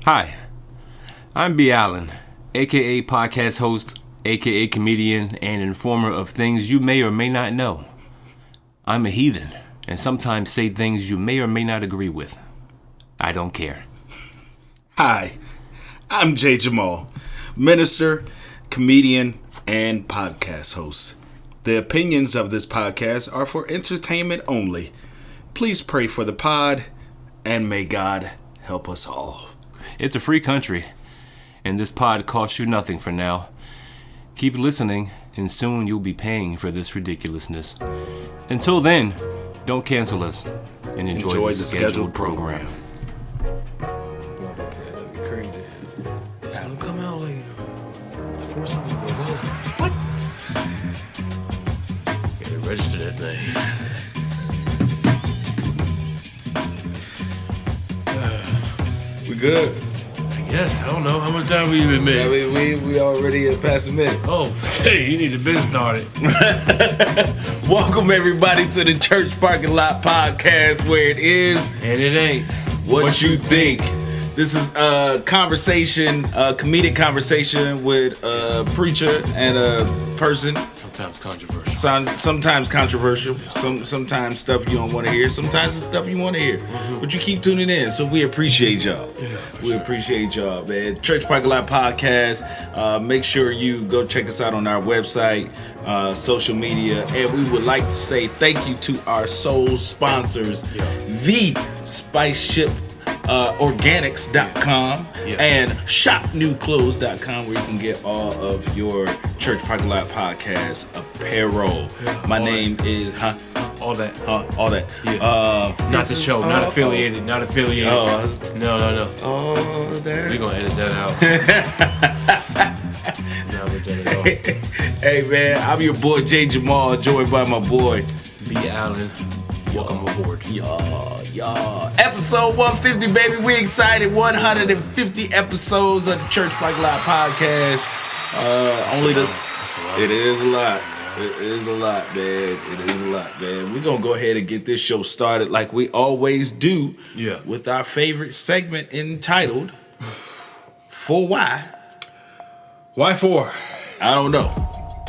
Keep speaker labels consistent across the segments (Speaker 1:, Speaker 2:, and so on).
Speaker 1: Hi, I'm B. Allen, aka podcast host, aka comedian, and informer of things you may or may not know. I'm a heathen, and sometimes say things you may or may not agree with. I don't care.
Speaker 2: Hi, I'm Jay Jamal, minister, comedian, and podcast host. The opinions of this podcast are for entertainment only. Please pray for the pod, and may God help us all.
Speaker 1: It's a free country, and this pod costs you nothing for now. Keep listening, and soon you'll be paying for this ridiculousness. Until then, don't cancel us, and enjoy the scheduled program.
Speaker 3: That'd be crazy. It's gonna come out like the force of revolver. What? Gotta register that thing.
Speaker 4: We good?
Speaker 3: I guess. I don't know. How much time we even made?
Speaker 4: We already past a minute.
Speaker 3: Oh, hey, you need to be started.
Speaker 4: Welcome everybody to the Church Parking Lot Podcast, where it is
Speaker 3: And it ain't
Speaker 4: what you think. This is a conversation, a comedic conversation with a preacher and a person.
Speaker 3: sometimes controversial.
Speaker 4: Sometimes controversial. Sometimes stuff you don't want to hear. Sometimes it's stuff you want to hear.
Speaker 3: Mm-hmm.
Speaker 4: But you keep tuning in, so we appreciate y'all.
Speaker 3: Yeah,
Speaker 4: we appreciate y'all, man. Church Parking Lot Podcast. Make sure you go check us out on our website, social media, and we would like to say thank you to our sole sponsors, the Spice Ship. Organics.com and shopnewclothes.com, where you can get all of your Church Parking Lot Podcast apparel. My name is
Speaker 3: All that.
Speaker 4: all that.
Speaker 3: Yeah. Not the show. Not affiliated. Not affiliated. No.
Speaker 4: All that.
Speaker 3: We're gonna edit that out. Now we're gonna go.
Speaker 4: Hey man, I'm your boy Jay Jamal, joined by my boy
Speaker 3: B. Allen. Welcome aboard.
Speaker 4: Y'all. Episode 150, baby. We excited. 150 episodes of the Church Parking Lot Podcast. It is a lot. It is a lot, man. It is a lot, man. We're gonna go ahead and get this show started like we always do.
Speaker 3: Yeah.
Speaker 4: With our favorite segment entitled For Why?
Speaker 3: Why for?
Speaker 4: I don't know.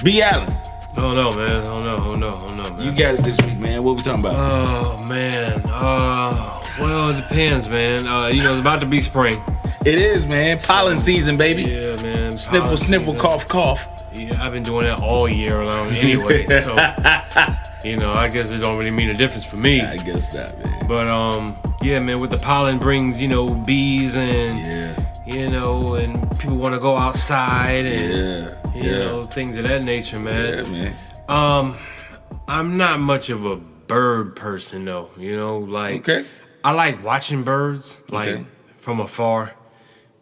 Speaker 4: B. Allen.
Speaker 3: I don't know, man. I don't know, man.
Speaker 4: You got it this week, man. What we talking about?
Speaker 3: Oh, man. Well, it depends, man. It's about to be spring.
Speaker 4: It is, man. Pollen season, baby.
Speaker 3: Yeah, man.
Speaker 4: Sniffle,
Speaker 3: Pollen
Speaker 4: sniffle,
Speaker 3: season.
Speaker 4: cough, cough.
Speaker 3: Yeah, I've been doing that all year long anyway. So, I guess it don't really mean a difference for me.
Speaker 4: I guess not, man.
Speaker 3: But, yeah, man, with the pollen brings, bees and, and people want to go outside and, things of that nature, man.
Speaker 4: Yeah, man.
Speaker 3: I'm not much of a bird person, though.
Speaker 4: Okay.
Speaker 3: I like watching birds,
Speaker 4: Okay.
Speaker 3: from afar.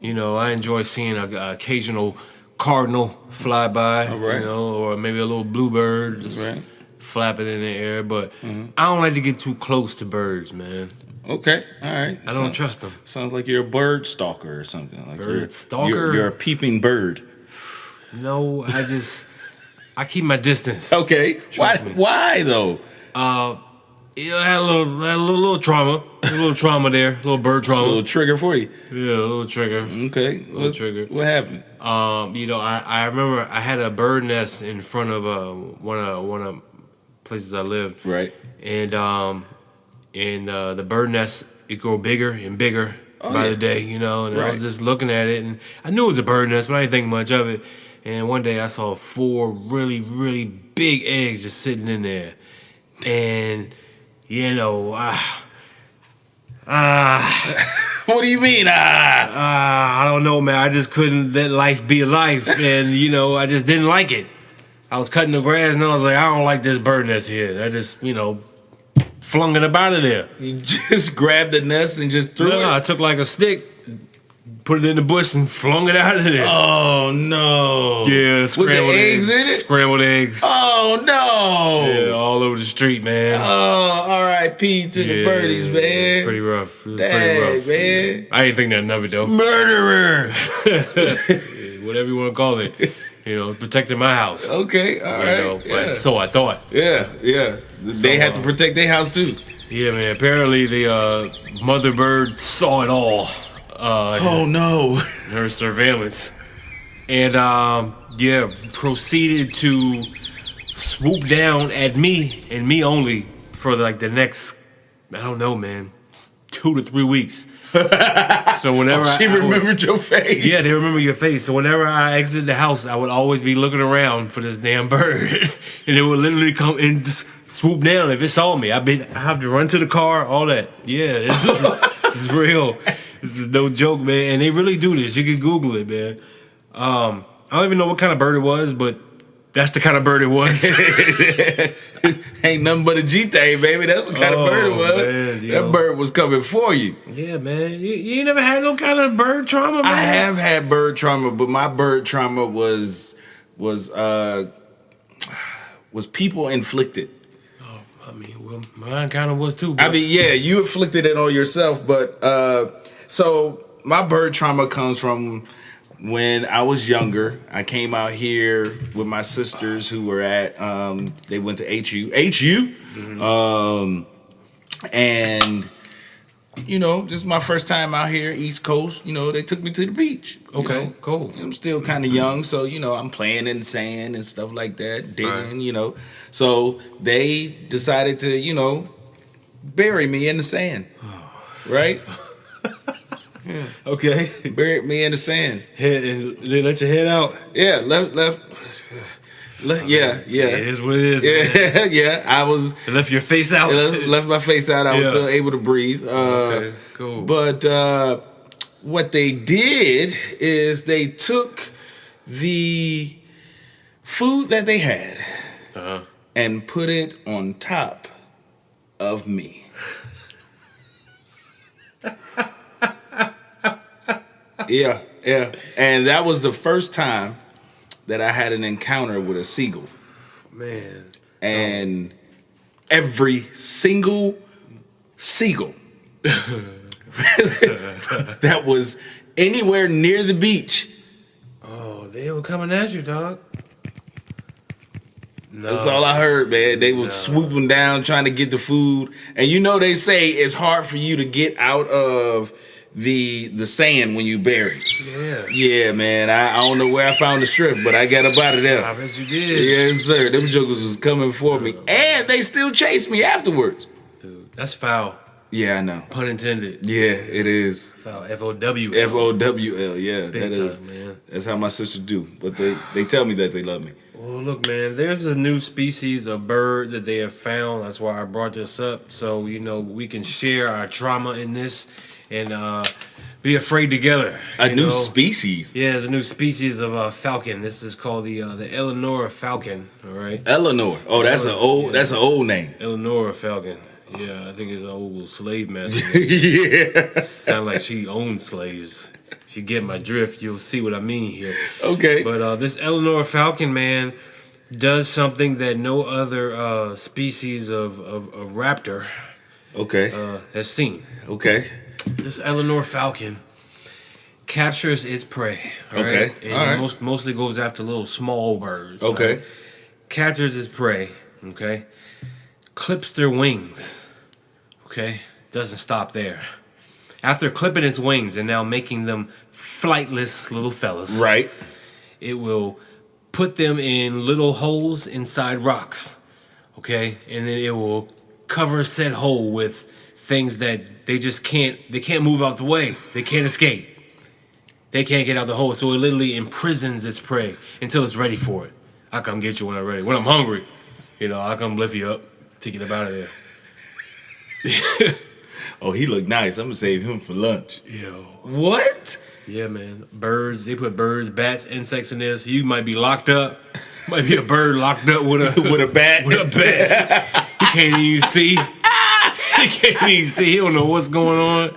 Speaker 3: I enjoy seeing an occasional cardinal fly by,
Speaker 4: All right.
Speaker 3: or maybe a little bluebird just
Speaker 4: Right.
Speaker 3: flapping in the air. But I don't like to get too close to birds, man.
Speaker 4: Okay, all right.
Speaker 3: I don't trust them.
Speaker 4: Sounds like you're a bird stalker or something. Like
Speaker 3: Bird stalker?
Speaker 4: You're a peeping bird.
Speaker 3: No, I keep my distance.
Speaker 4: Okay.
Speaker 3: Trust me.
Speaker 4: Why though?
Speaker 3: I had a little trauma. A little trauma there. A little bird
Speaker 4: A
Speaker 3: trauma.
Speaker 4: little trigger for you.
Speaker 3: Yeah, a little trigger.
Speaker 4: Okay.
Speaker 3: Little trigger.
Speaker 4: What happened?
Speaker 3: I remember I had a bird nest in front of one of places I lived.
Speaker 4: Right.
Speaker 3: And the bird nest, it grew bigger and bigger by the day, and I was just looking at it, and I knew it was a bird nest, but I didn't think much of it. And one day I saw 4 really, really big eggs just sitting in there. And,
Speaker 4: What do you mean?
Speaker 3: I don't know, man. I just couldn't let life be life. And, I just didn't like it. I was cutting the grass and I was like, I don't like this bird nest here. And I just, flung it up out of there.
Speaker 4: You just grabbed the nest and just threw it?
Speaker 3: No, I took like a stick, put it in the bush and flung it out of there.
Speaker 4: Oh, no.
Speaker 3: Yeah,
Speaker 4: With the eggs in it?
Speaker 3: Scrambled eggs.
Speaker 4: Oh, no.
Speaker 3: Yeah, all over the street, man.
Speaker 4: Oh, R.I.P. to the birdies, man.
Speaker 3: It was pretty rough.
Speaker 4: Man.
Speaker 3: I ain't think nothing of it, though.
Speaker 4: Murderer.
Speaker 3: Whatever you want to call it. Protecting my house.
Speaker 4: Okay, all right. Yeah.
Speaker 3: So I thought.
Speaker 4: Yeah. They had to protect their house, too.
Speaker 3: Yeah, man. Apparently the mother bird saw it all.
Speaker 4: Oh no!
Speaker 3: Her surveillance, and proceeded to swoop down at me and me only for like the next, I don't know, man, 2 to 3 weeks. So whenever
Speaker 4: she remembered your face.
Speaker 3: Yeah, they remember your face. So whenever I exited the house, I would always be looking around for this damn bird, and it would literally come and just swoop down if it saw me. I have to run to the car, all that. Yeah, this is real. This is no joke, man. And they really do this. You can Google it, man. I don't even know what kind of bird it was, but that's the kind of bird it was.
Speaker 4: Ain't nothing but a G thing, baby. That's what kind of bird it was. Man, that bird was coming for you.
Speaker 3: Yeah, man. You ain't never had no kind of bird trauma, man?
Speaker 4: I have had bird trauma, but my bird trauma was people inflicted.
Speaker 3: Oh, I mean, well, mine kind of was too. Bro.
Speaker 4: I mean, yeah, you inflicted it on yourself, but so my bird trauma comes from when I was younger. I came out here with my sisters who were at, they went to HU, mm-hmm. And, you know, this is my first time out here, East Coast. You know, they took me to the beach.
Speaker 3: Okay, cool.
Speaker 4: I'm still kind of young, so, you know, I'm playing in the sand and stuff like that, digging, you know. So they decided to, you know, bury me in the sand, right? Yeah.
Speaker 3: Okay.
Speaker 4: Buried me in the sand.
Speaker 3: Head, and they let your head out?
Speaker 4: Yeah, left. Yeah.
Speaker 3: It is what it is.
Speaker 4: Yeah,
Speaker 3: Man.
Speaker 4: yeah. I was.
Speaker 3: It left your face out.
Speaker 4: Left my face out. I was still able to breathe.
Speaker 3: Okay, cool.
Speaker 4: But what they did is they took the food that they had and put it on top of me. Yeah. And that was the first time that I had an encounter with a seagull.
Speaker 3: Man.
Speaker 4: And every single seagull that was anywhere near the beach.
Speaker 3: Oh, they were coming at you, dog. No.
Speaker 4: That's all I heard, man. They was swooping down trying to get the food. And you know they say it's hard for you to get out of the sand when you bury. Yeah, man. I don't know where I found the strip, but I got up out of there.
Speaker 3: I bet you did.
Speaker 4: Yes, sir. Them jokers was coming for me, and they still chased me afterwards.
Speaker 3: Dude, that's foul.
Speaker 4: Yeah, I know.
Speaker 3: Pun intended.
Speaker 4: Yeah, it is.
Speaker 3: Foul. FOWL.
Speaker 4: FOWL. Yeah,
Speaker 3: Big
Speaker 4: that
Speaker 3: time,
Speaker 4: is.
Speaker 3: Man.
Speaker 4: That's how my sisters do. But they tell me that they love me.
Speaker 3: Well, look, man, there's a new species of bird that they have found. That's why I brought this up. So, you know, we can share our trauma in this and be afraid together.
Speaker 4: A new species?
Speaker 3: Yeah, there's a new species of falcon. This is called the Eleanor falcon, all right?
Speaker 4: Eleanor. Oh, that's an old name.
Speaker 3: Eleanor falcon. Yeah, I think it's an old slave master.
Speaker 4: Yeah.
Speaker 3: Sounds like she owns slaves. If you get my drift, you'll see what I mean here.
Speaker 4: Okay.
Speaker 3: But this Eleanor falcon, man, does something that no other species of raptor has seen.
Speaker 4: Okay.
Speaker 3: This Eleanor falcon captures its prey.
Speaker 4: Okay.
Speaker 3: And
Speaker 4: all right.
Speaker 3: mostly goes after little small birds.
Speaker 4: Okay.
Speaker 3: Right? Captures its prey. Okay. Clips their wings. Okay. Doesn't stop there. After clipping its wings and now making them flightless little fellas.
Speaker 4: Right.
Speaker 3: It will put them in little holes inside rocks. Okay. And then it will cover said hole with things that they can't move out the way. They can't escape. They can't get out the hole. So it literally imprisons its prey until it's ready for it. I'll come get you when I'm ready. When I'm hungry, you know, I'll come lift you up to get up out of there.
Speaker 4: Oh, he look nice. I'm gonna save him for lunch.
Speaker 3: Yo.
Speaker 4: What?
Speaker 3: Yeah, man. Birds. They put birds, bats, insects in there. So you might be locked up. Might be a bird locked up with a
Speaker 4: with a bat.
Speaker 3: With a bat. He can't even see. He can't even see. He don't know what's going on.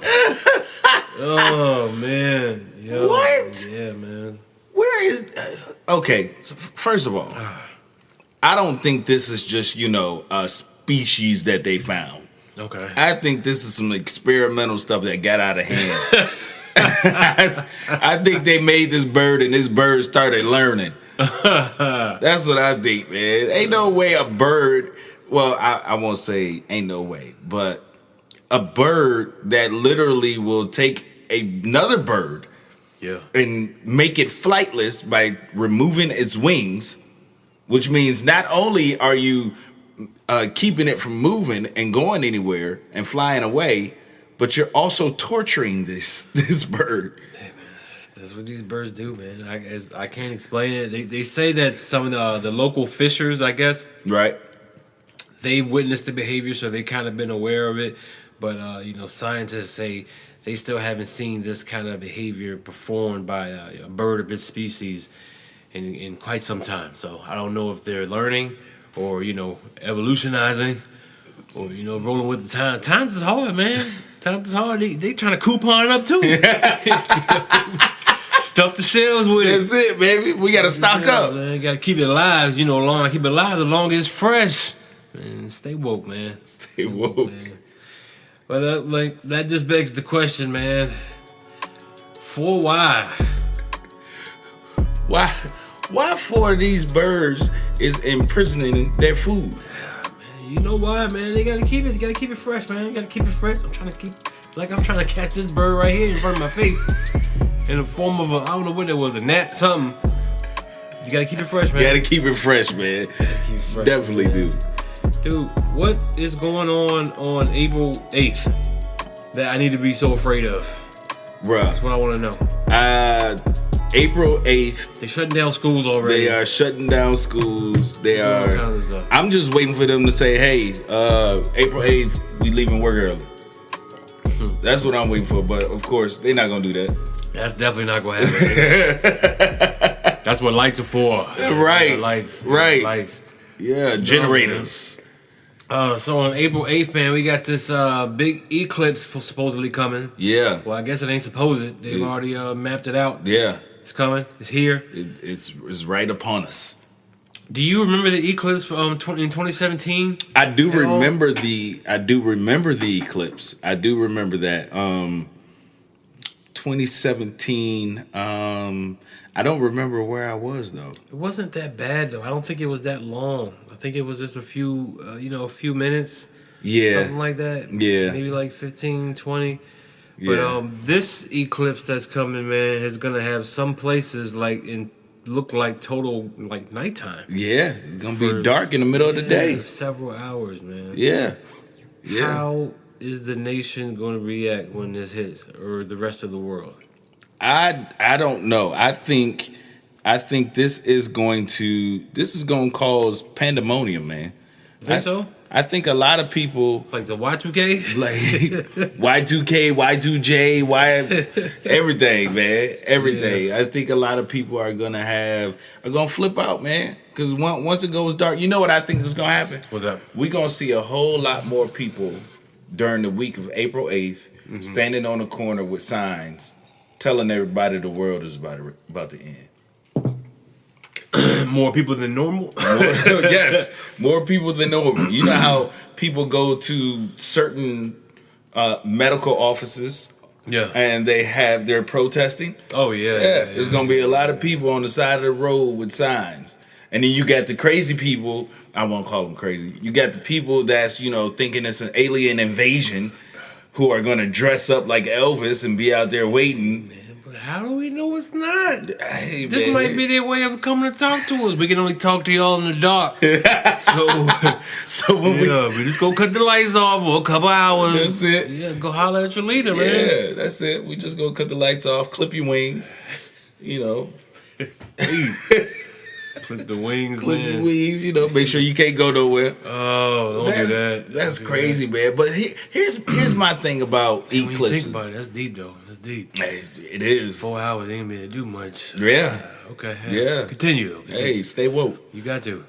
Speaker 3: Oh man. Yo.
Speaker 4: What?
Speaker 3: Yeah, man.
Speaker 4: Where is? Okay. So first of all, I don't think this is just a species that they found.
Speaker 3: Okay.
Speaker 4: I think this is some experimental stuff that got out of hand. I think they made this bird and this bird started learning. That's what I think, man. Ain't no way a bird, well, I won't say ain't no way, but a bird that literally will take another bird and make it flightless by removing its wings, which means not only are you keeping it from moving and going anywhere and flying away, but you're also torturing this bird.
Speaker 3: Hey, man, that's what these birds do, man. I can't explain it. They say that some of the local fishers, I guess,
Speaker 4: Right.
Speaker 3: they witnessed the behavior, so they kind of been aware of it. But scientists say they still haven't seen this kind of behavior performed by a bird of its species in quite some time. So I don't know if they're learning or evolutionizing or rolling with the time. Times is hard, man. Times is hard. They trying to coupon it up too. Stuff the shells with it.
Speaker 4: That's it, baby. We gotta stock up.
Speaker 3: Man, gotta keep it alive. Long keep it alive, the longer it's fresh. Man, stay woke, man.
Speaker 4: Stay woke.
Speaker 3: Man. Well, that just begs the question, man. For why?
Speaker 4: Why for these birds is imprisoning their food?
Speaker 3: You know why, man? They gotta keep it. You gotta keep it fresh, man. You gotta keep it fresh. I'm trying to catch this bird right here in front of my face, in the form of I don't know what it was, a gnat, something. You gotta keep it fresh, man.
Speaker 4: You gotta keep it fresh, man.
Speaker 3: Keep it fresh,
Speaker 4: Definitely
Speaker 3: man.
Speaker 4: do.
Speaker 3: Dude, what is going on April 8th that I need to be so afraid of?
Speaker 4: Bruh.
Speaker 3: That's what I want to know.
Speaker 4: April 8th.
Speaker 3: They're shutting down schools already.
Speaker 4: They are shutting down schools. They
Speaker 3: All
Speaker 4: are.
Speaker 3: kinds of stuff.
Speaker 4: I'm just waiting for them to say, hey, April 8th, we leaving work early. That's what I'm waiting for. But of course, they're not going to do that.
Speaker 3: That's definitely not going to happen. That's what lights are for.
Speaker 4: Right.
Speaker 3: Lights.
Speaker 4: Right.
Speaker 3: Lights.
Speaker 4: Yeah, generators.
Speaker 3: So on April 8th, man, we got this big eclipse supposedly coming.
Speaker 4: Yeah.
Speaker 3: Well, I guess it ain't supposed. They've already mapped it out.
Speaker 4: Yeah.
Speaker 3: It's coming. It's here.
Speaker 4: It's right upon us.
Speaker 3: Do you remember the eclipse in 2017?
Speaker 4: I do remember the eclipse. I do remember that. 2017. I don't remember where I was though.
Speaker 3: It wasn't that bad though. I don't think it was that long. I think it was just a few minutes.
Speaker 4: Yeah.
Speaker 3: Something like that.
Speaker 4: Yeah.
Speaker 3: Maybe like 15, 20.
Speaker 4: Yeah.
Speaker 3: But this eclipse that's coming, man, is gonna have some places look like total like nighttime.
Speaker 4: Yeah, it's gonna be dark in the middle of the day.
Speaker 3: Several hours, man.
Speaker 4: Yeah. Yeah.
Speaker 3: How is the nation going to react when this hits, or the rest of the world?
Speaker 4: I don't know. I think this is going to cause pandemonium, man.
Speaker 3: You think so?
Speaker 4: I think a lot of people
Speaker 3: Like the Y2K?
Speaker 4: like Y2K, Y2J, everything, man. Everything.
Speaker 3: Yeah.
Speaker 4: I think a lot of people are gonna flip out, man. Because once it goes dark, you know what I think is gonna happen?
Speaker 3: What's that?
Speaker 4: We're gonna see a whole lot more people during the week of April 8th standing on the corner with signs telling everybody the world is about to end.
Speaker 3: More people than normal?
Speaker 4: Yes, more people than normal. You know how people go to certain medical offices, and they're protesting.
Speaker 3: Oh yeah.
Speaker 4: There's gonna be a lot of people on the side of the road with signs, and then you got the crazy people. I won't call them crazy. You got the people that's thinking it's an alien invasion, who are gonna dress up like Elvis and be out there waiting.
Speaker 3: But how do we know it's not?
Speaker 4: Hey,
Speaker 3: This
Speaker 4: man.
Speaker 3: might be their way of coming to talk to us. We can only talk to y'all in the dark. So when we just go cut the lights off for a couple hours.
Speaker 4: That's it.
Speaker 3: Yeah, go holler at your leader, man.
Speaker 4: Yeah, that's it. We just go cut the lights off, clip your wings,
Speaker 3: Clip the wings,
Speaker 4: clip
Speaker 3: man.
Speaker 4: your wings, make sure you can't go nowhere.
Speaker 3: Oh, don't do that.
Speaker 4: That's
Speaker 3: Don't do
Speaker 4: crazy, man. But here's my thing about
Speaker 3: that. When you
Speaker 4: eclipses.
Speaker 3: think about it, that's deep, though. That's deep.
Speaker 4: Hey, it is.
Speaker 3: 4 hours ain't gonna be able to do much.
Speaker 4: Yeah.
Speaker 3: Okay.
Speaker 4: Yeah.
Speaker 3: Continue.
Speaker 4: Hey, stay woke.
Speaker 3: You got to.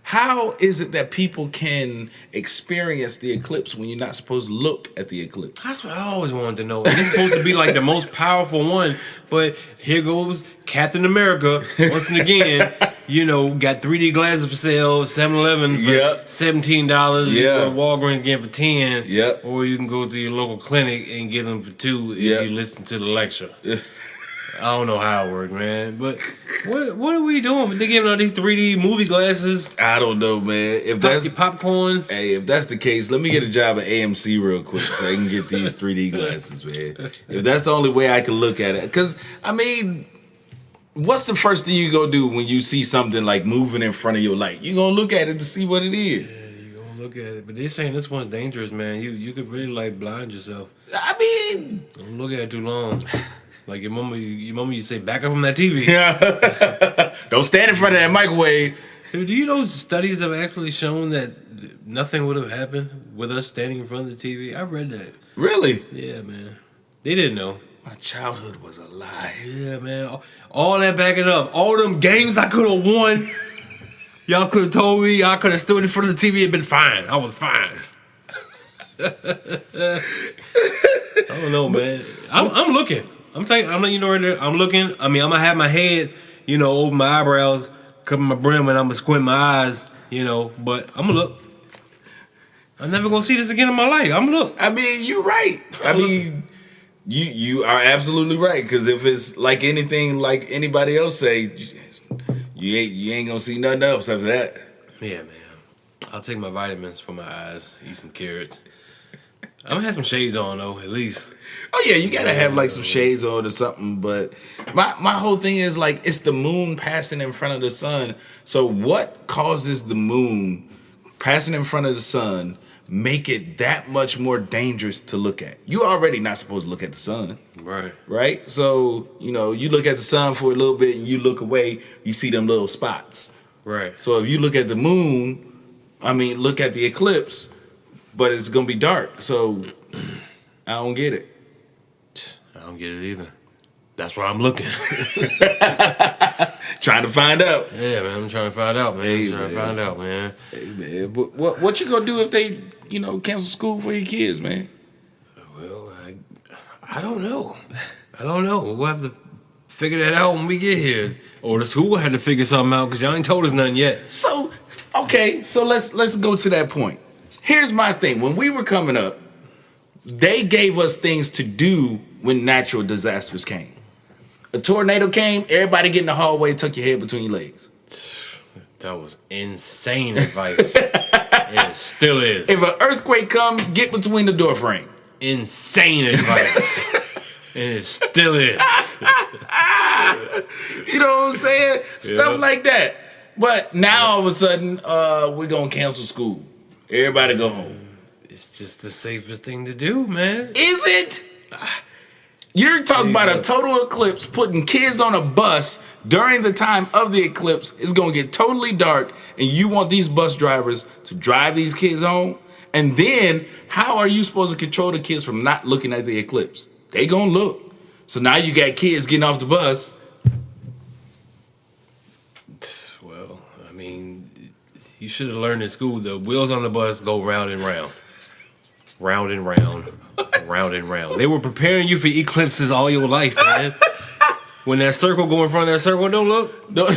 Speaker 4: How is it that people can experience the eclipse when you're not supposed to look at the eclipse?
Speaker 3: That's what I always wanted to know. It's supposed to be like the most powerful one, but here goes Captain America once again. Got 3D glasses for sale, 7-Eleven for
Speaker 4: Yep.
Speaker 3: $17. You
Speaker 4: Yeah.
Speaker 3: go to Walgreens again for $10.
Speaker 4: Yep.
Speaker 3: Or you can go to your local clinic and get them for $2 if
Speaker 4: Yep.
Speaker 3: you listen to the lecture. I don't know how it works, man. But what are we doing? They giving out these 3D movie glasses.
Speaker 4: I don't know, man. If that's
Speaker 3: your popcorn.
Speaker 4: Hey, if that's the case, let me get a job at AMC real quick so I can get these 3D glasses, man. If that's the only way I can look at it, because I mean, what's the first thing you gonna do when you see something like moving in front of your light? You gonna look at it to see what it is.
Speaker 3: Yeah, you gonna look at it, but they're saying this one's dangerous, man. You could really like blind yourself.
Speaker 4: I mean,
Speaker 3: don't look at it too long. Like your mama used to say, back up from that TV.
Speaker 4: Don't stand in front of that microwave.
Speaker 3: Dude, do you know studies have actually shown that nothing would have happened with us standing in front of the TV? I read that.
Speaker 4: Really?
Speaker 3: Yeah, man. They didn't know.
Speaker 4: My childhood was a lie.
Speaker 3: Yeah, man. All that backing up. All them games I could have won. Y'all could have told me I could have stood in front of the TV and been fine. I was fine. I don't know, man. I'm looking. I'm letting you know right there. I'm looking. I mean, I'm gonna have my head, over my eyebrows, cover my brim, and I'm gonna squint my eyes, But I'm gonna look. I'm never gonna see this again in my life. I'm gonna look.
Speaker 4: I mean, you're right. I mean, you are absolutely right. Because if it's like anything, like anybody else say, you ain't gonna see nothing else after that.
Speaker 3: Yeah, man. I'll take my vitamins for my eyes. Eat some carrots. I'm gonna have some shades on though, at least.
Speaker 4: Oh yeah, you gotta have like some shades on or something. But my whole thing is like it's the moon passing in front of the sun. So what causes the moon passing in front of the sun make it that much more dangerous to look at? You already not supposed to look at the sun.
Speaker 3: Right.
Speaker 4: Right? So, you look at the sun for a little bit and you look away, you see them little spots.
Speaker 3: Right.
Speaker 4: So if you look at the moon, look at the eclipse, but it's gonna be dark. So I don't get it.
Speaker 3: I don't get it either. That's why I'm looking.
Speaker 4: Trying to find out.
Speaker 3: Yeah, man. I'm trying to find out, man.
Speaker 4: Hey,
Speaker 3: I'm trying to find out, man.
Speaker 4: Hey, man. But what you gonna do if they, cancel school for your kids, man?
Speaker 3: Well, I don't know. We'll have to figure that out when we get here. Or the school will have to figure something out because y'all ain't told us nothing yet.
Speaker 4: So, okay. So let's go to that point. Here's my thing. When we were coming up, they gave us things to do when natural disasters came. A tornado came, everybody get in the hallway, tuck your head between your legs.
Speaker 3: That was insane advice. It still is.
Speaker 4: If an earthquake come, get between the door frame.
Speaker 3: Insane advice. And it still is.
Speaker 4: You know what I'm saying?
Speaker 3: Yeah.
Speaker 4: Stuff like that. But now all of a sudden, we're going to cancel school. Everybody go home.
Speaker 3: It's just the safest thing to do, man.
Speaker 4: Is it? You're talking about a total eclipse, putting kids on a bus during the time of the eclipse. It's going to get totally dark, and you want these bus drivers to drive these kids home? And then, how are you supposed to control the kids from not looking at the eclipse? They going to look. So now you got kids getting off the bus.
Speaker 3: Well, you should have learned in school, the wheels on the bus go round and round. Round and round. Round and round. They were preparing you for eclipses all your life, man. When that circle go in front of that circle, don't look. Don't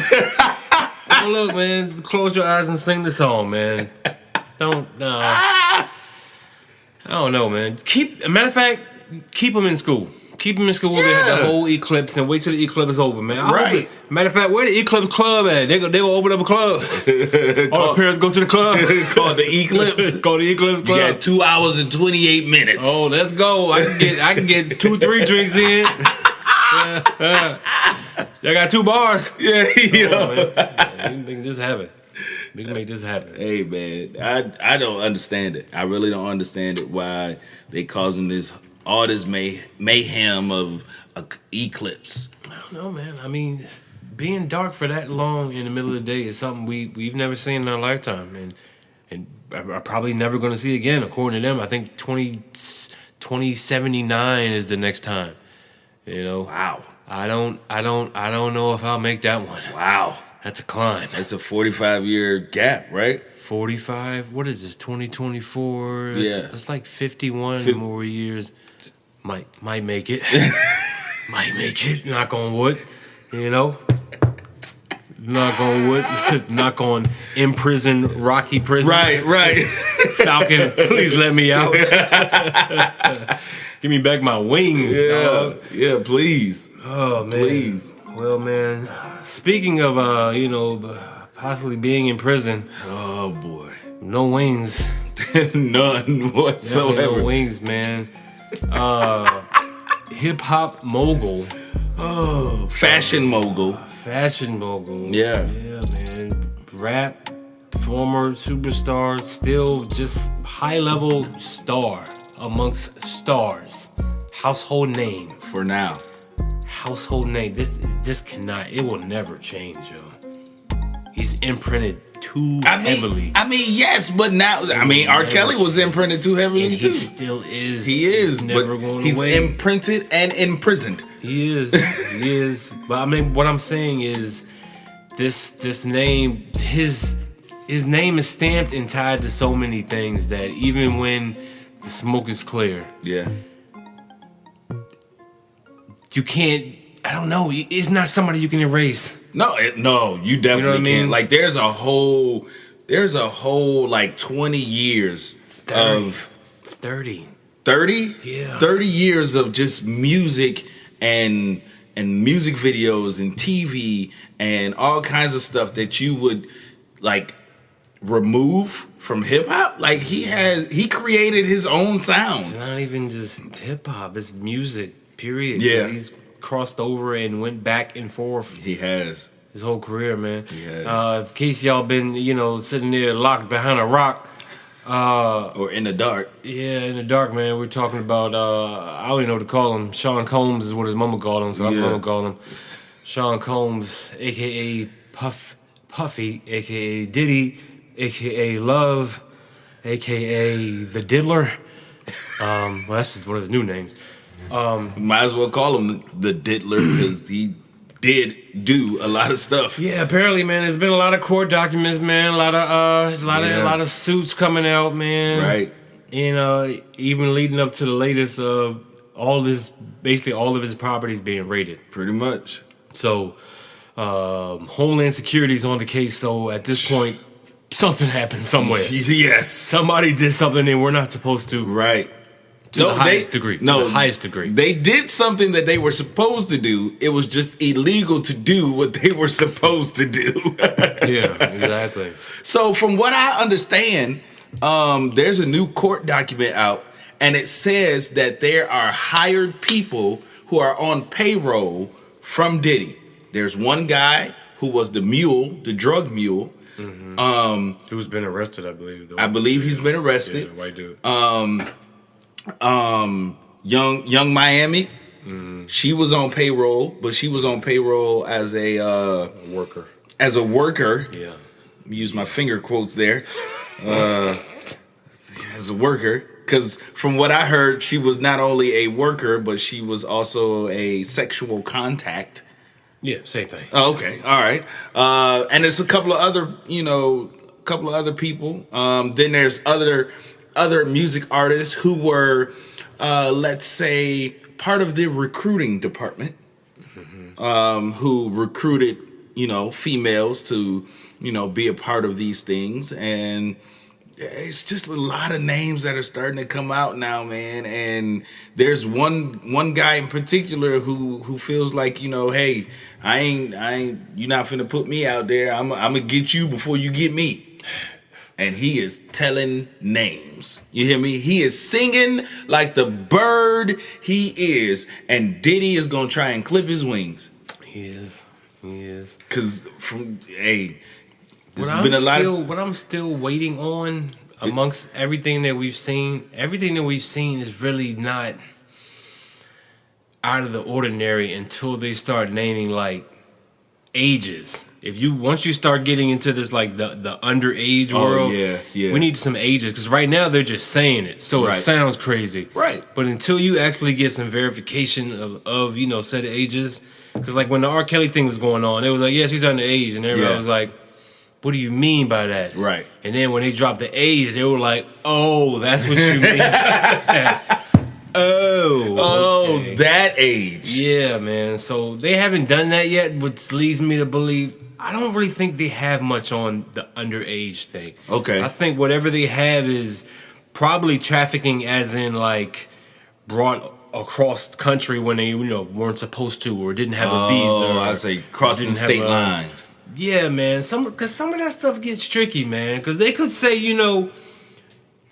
Speaker 3: look, man. Close your eyes and sing the song, man. No. I don't know, man. Matter of fact, keep them in school. Keep them in school the whole eclipse and wait till the eclipse is over, man.
Speaker 4: Right.
Speaker 3: Matter of fact, where the eclipse club at? They gonna open up a club. All the parents go to the club.
Speaker 4: Called the eclipse.
Speaker 3: Called the eclipse club.
Speaker 4: You got 2 hours and 28 minutes.
Speaker 3: Oh, let's go. I can get 2-3 drinks in. Y'all got 2 bars.
Speaker 4: Yeah.
Speaker 3: We can make this happen. We can make this happen.
Speaker 4: Hey, man, I don't understand it. I really don't understand it. Why they causing all this mayhem of eclipse?
Speaker 3: I don't know, man. Being dark for that long in the middle of the day is something we've never seen in our lifetime, and I'm probably never going to see again. According to them, I think 2079 is the next time.
Speaker 4: Wow.
Speaker 3: I don't know if I'll make that one.
Speaker 4: Wow.
Speaker 3: That's a climb.
Speaker 4: That's a 45-year gap, right?
Speaker 3: 45. What is this? 2024.
Speaker 4: Yeah.
Speaker 3: That's like 51 more years. Might make it. Might make it. Knock on wood. Knock on wood. Knock on imprison Rocky prison.
Speaker 4: Right.
Speaker 3: Falcon, please let me out. Give me back my wings, dog.
Speaker 4: Yeah, please.
Speaker 3: Oh man.
Speaker 4: Please.
Speaker 3: Well, man. Speaking of possibly being in prison.
Speaker 4: Oh boy.
Speaker 3: No wings.
Speaker 4: None whatsoever.
Speaker 3: Definitely no wings, man. Hip hop mogul.
Speaker 4: Oh, fashion mogul.
Speaker 3: Fashion mogul.
Speaker 4: Yeah.
Speaker 3: Yeah, man. Rap, former superstar, still just high level star amongst stars. Household name.
Speaker 4: For now.
Speaker 3: Household name. This cannot, it will never change, yo. He's imprinted too heavily.
Speaker 4: I mean, yes, but now, R. Kelly was imprinted too heavily
Speaker 3: and
Speaker 4: too.
Speaker 3: he still is.
Speaker 4: He is,
Speaker 3: he's never
Speaker 4: but
Speaker 3: going
Speaker 4: he's
Speaker 3: away.
Speaker 4: imprinted and imprisoned.
Speaker 3: He is. He is. But I mean, what I'm saying is, this name, his name is stamped and tied to so many things that even when the smoke is clear,
Speaker 4: Yeah.
Speaker 3: you can't. I don't know. It's not somebody you can erase.
Speaker 4: No, you definitely
Speaker 3: You know what I mean?
Speaker 4: can't. Like, there's a whole like 20 years
Speaker 3: 30.
Speaker 4: 30?
Speaker 3: Yeah.
Speaker 4: 30 years of just music and music videos and TV and all kinds of stuff that you would like remove from hip hop. Like, he created his own sound.
Speaker 3: It's not even just hip hop. It's music. Period.
Speaker 4: Yeah.
Speaker 3: He's crossed over and went back and forth.
Speaker 4: He has.
Speaker 3: His whole career, man.
Speaker 4: He has.
Speaker 3: In case y'all been, sitting there locked behind a rock.
Speaker 4: Or in the dark.
Speaker 3: Yeah, in the dark, man. We're talking about, I don't even know what to call him. Sean Combs is what his mama called him, so that's what I'm going to call him. Sean Combs, a.k.a. Puffy, a.k.a. Diddy, a.k.a. Love, a.k.a. The Diddler. Well, that's just one of his new names.
Speaker 4: Might as well call him the Diddler because he did do a lot of stuff.
Speaker 3: Yeah, apparently, man, there's been a lot of court documents, man. A lot of suits coming out, man.
Speaker 4: Right.
Speaker 3: And even leading up to the latest, all of his properties being raided.
Speaker 4: Pretty much.
Speaker 3: So, Homeland Security's on the case. So at this point, something happened somewhere.
Speaker 4: Yes.
Speaker 3: Somebody did something they were not supposed to.
Speaker 4: Right.
Speaker 3: To the highest degree.
Speaker 4: They did something that they were supposed to do. It was just illegal to do what they were supposed to do.
Speaker 3: Yeah, exactly.
Speaker 4: So from what I understand, there's a new court document out, and it says that there are hired people who are on payroll from Diddy. There's one guy who was the drug mule.
Speaker 3: Mm-hmm. Who's been arrested, I believe.
Speaker 4: I believe he's been arrested.
Speaker 3: Yeah, white dude.
Speaker 4: Young Miami, she was on payroll, but she was on payroll as a
Speaker 3: worker.
Speaker 4: As a worker,
Speaker 3: Yeah.
Speaker 4: Use my finger quotes there. As a worker, because from what I heard, she was not only a worker, but she was also a sexual contact.
Speaker 3: Yeah, same thing.
Speaker 4: Oh, okay, all right. And there's a couple of other people. Then there's other music artists who were, let's say, part of the recruiting department, who recruited, females to, be a part of these things. And it's just a lot of names that are starting to come out now, man. And there's one guy in particular who feels like, hey, I ain't, you're not finna put me out there. I'm gonna get you before you get me. And he is telling names. You hear me? He is singing like the bird he is. And Diddy is going to try and clip his wings.
Speaker 3: He is.
Speaker 4: Because what
Speaker 3: I'm still waiting on amongst everything that we've seen is really not out of the ordinary until they start naming like ages. Once you start getting into this like the underage world, we need some ages, because right now they're just saying it, so it sounds crazy.
Speaker 4: Right.
Speaker 3: But until you actually get some verification of set of ages, because like when the R. Kelly thing was going on, it was like, yes, he's underage, and everybody was like, what do you mean by that?
Speaker 4: Right.
Speaker 3: And then when they dropped the age, they were like, oh, that's what you mean.
Speaker 4: Oh,
Speaker 3: okay.
Speaker 4: That age.
Speaker 3: Yeah, man. So they haven't done that yet, which leads me to believe I don't really think they have much on the underage thing.
Speaker 4: Okay.
Speaker 3: I think whatever they have is probably trafficking, as in like brought across the country when they weren't supposed to or didn't have a visa.
Speaker 4: Oh, I say crossing state lines.
Speaker 3: Yeah, man. Because some of that stuff gets tricky, man. Because they could say,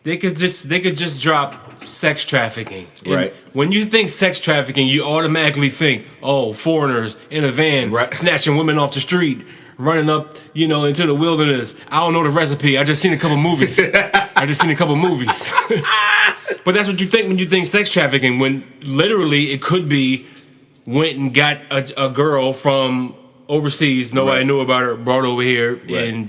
Speaker 3: they could just drop sex trafficking. And
Speaker 4: right.
Speaker 3: when you think sex trafficking, you automatically think, oh, foreigners in a van snatching women off the street, running up, into the wilderness. I don't know the recipe. I just seen a couple movies. But that's what you think when you think sex trafficking. When literally it could be went and got a girl from overseas, nobody knew about her, brought over here, and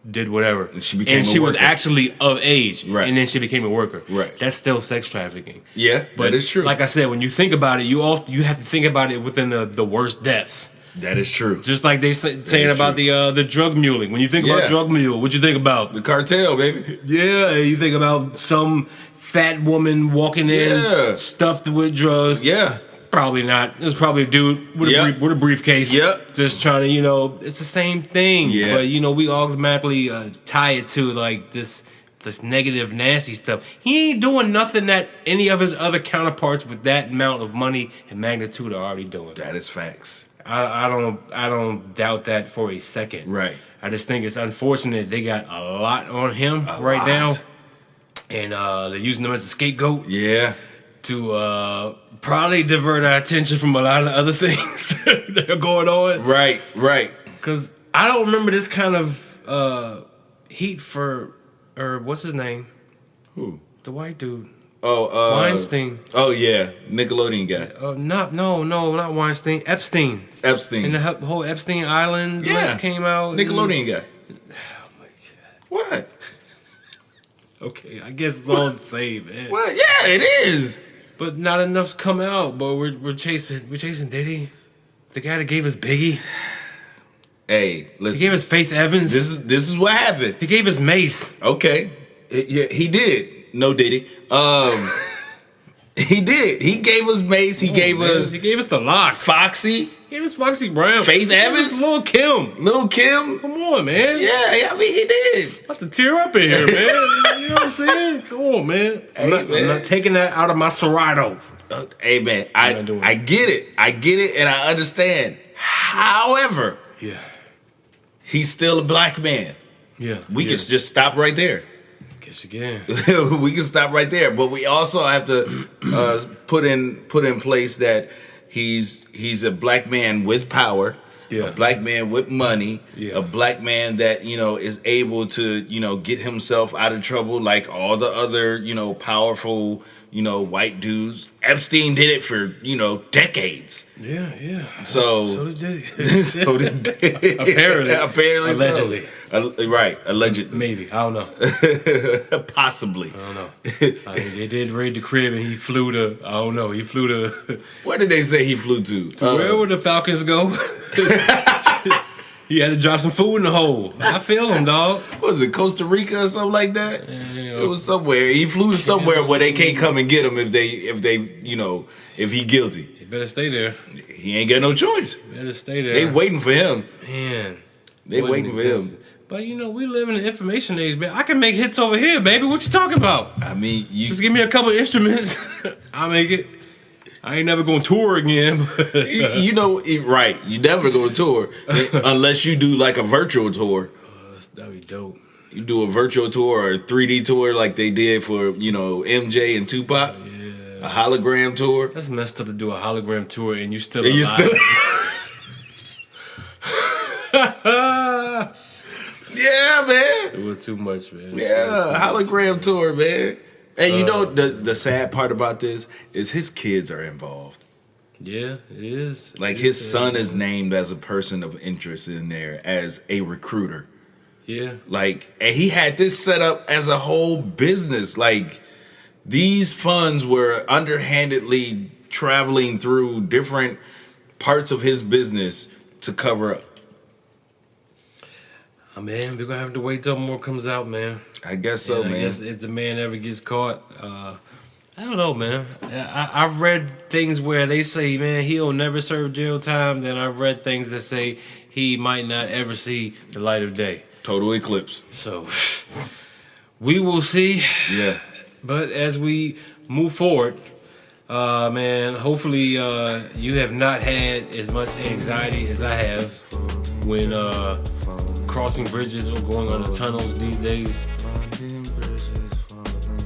Speaker 3: did whatever. And she was actually of age, and then she became a worker.
Speaker 4: Right.
Speaker 3: That's still sex trafficking.
Speaker 4: Yeah, but that is true.
Speaker 3: Like I said, when you think about it, you have to think about it within the worst depths.
Speaker 4: That is true.
Speaker 3: Just like they saying about the drug muling. When you think about drug mule, what you think about?
Speaker 4: The cartel, baby.
Speaker 3: Yeah, you think about some fat woman walking in stuffed with drugs.
Speaker 4: Yeah.
Speaker 3: Probably not. It was probably a dude with a briefcase. Yep. Just trying to, it's the same thing. Yeah. But, we automatically tie it to, like, this negative, nasty stuff. He ain't doing nothing that any of his other counterparts with that amount of money and magnitude are already doing.
Speaker 4: That is facts.
Speaker 3: I don't doubt that for a second.
Speaker 4: Right.
Speaker 3: I just think it's unfortunate they got a lot on him now. And they're using him as a scapegoat.
Speaker 4: Yeah.
Speaker 3: To probably divert our attention from a lot of other things that are going on.
Speaker 4: Right.
Speaker 3: Because I don't remember this kind of heat for, or what's his name?
Speaker 4: Who?
Speaker 3: The white dude.
Speaker 4: Oh,
Speaker 3: Weinstein.
Speaker 4: Oh, yeah. Nickelodeon guy.
Speaker 3: No, not Weinstein. Epstein. And the whole Epstein Island list came out.
Speaker 4: Nickelodeon guy. Oh, my God. What?
Speaker 3: Okay, I guess it's all the same, man.
Speaker 4: What? Yeah, it is.
Speaker 3: But not enough's come out. But we're chasing Diddy, the guy that gave us Biggie.
Speaker 4: Hey, listen.
Speaker 3: He gave us Faith Evans.
Speaker 4: This is what happened.
Speaker 3: He gave us Mace.
Speaker 4: Okay, yeah, he did. No Diddy. He did. He gave us Mace. He gave us
Speaker 3: the Lock.
Speaker 4: Foxy.
Speaker 3: He gave us Foxy Brown.
Speaker 4: Faith Evans.
Speaker 3: Lil' Kim.
Speaker 4: Come
Speaker 3: on, man.
Speaker 4: Yeah, I mean he did.
Speaker 3: About to tear up in here, man. You know what I'm saying? Come on, man. I'm not taking that out of my Serato.
Speaker 4: Hey, man. I get it. And I understand. However, he's still a black man.
Speaker 3: Yeah.
Speaker 4: We can just stop right there.
Speaker 3: Guess again.
Speaker 4: We can stop right there, but we also have to put in place that he's a black man with power, a black man with money, a black man that is able to get himself out of trouble like all the other powerful white dudes. Epstein did it for decades.
Speaker 3: Yeah.
Speaker 4: So
Speaker 3: did Diddy.
Speaker 4: So did Diddy. Apparently,
Speaker 3: allegedly.
Speaker 4: Right, allegedly.
Speaker 3: Maybe. I don't know.
Speaker 4: Possibly.
Speaker 3: I don't know. They did raid the crib and he flew to, I don't know,
Speaker 4: where did they say he flew to?
Speaker 3: Where would the Falcons go? He had to drop some food in the hole. I feel him, dog.
Speaker 4: What was it, Costa Rica or something like that? It was somewhere. He flew to somewhere where they can't come and get him if he guilty.
Speaker 3: He better stay there.
Speaker 4: He ain't got no choice.
Speaker 3: Better stay there.
Speaker 4: They waiting for him.
Speaker 3: Man.
Speaker 4: They waiting for him.
Speaker 3: But we live in the information age, man. I can make hits over here, baby. What you talking about?
Speaker 4: I mean,
Speaker 3: just give me a couple instruments. I'll make it. I ain't never gonna tour again.
Speaker 4: Right. You never go tour unless you do like a virtual tour.
Speaker 3: That'd be dope.
Speaker 2: You do a virtual tour or a 3D tour like they did for, you know, MJ and Tupac. Yeah. A hologram tour.
Speaker 3: That's messed up to do a hologram tour and you still alive.
Speaker 2: Yeah, man.
Speaker 3: It was too much, man.
Speaker 2: Yeah, hologram tour, man. And you know the sad part about this is his kids are involved.
Speaker 3: Yeah, it is.
Speaker 2: Like his son is named as a person of interest in there as a recruiter.
Speaker 3: Yeah.
Speaker 2: Like, and he had this set up as a whole business. Like, these funds were underhandedly traveling through different parts of his business to cover up.
Speaker 3: Oh, man, we're going to have to wait till more comes out, man.
Speaker 2: I guess so, man. I guess
Speaker 3: if the man ever gets caught, I don't know, man. I've read things where they say, man, he'll never serve jail time. Then I've read things that say he might not ever see the light of day.
Speaker 2: Total eclipse.
Speaker 3: So we will see.
Speaker 2: Yeah.
Speaker 3: But as we move forward, Man, hopefully you have not had as much anxiety as I have when crossing bridges or going under tunnels these days.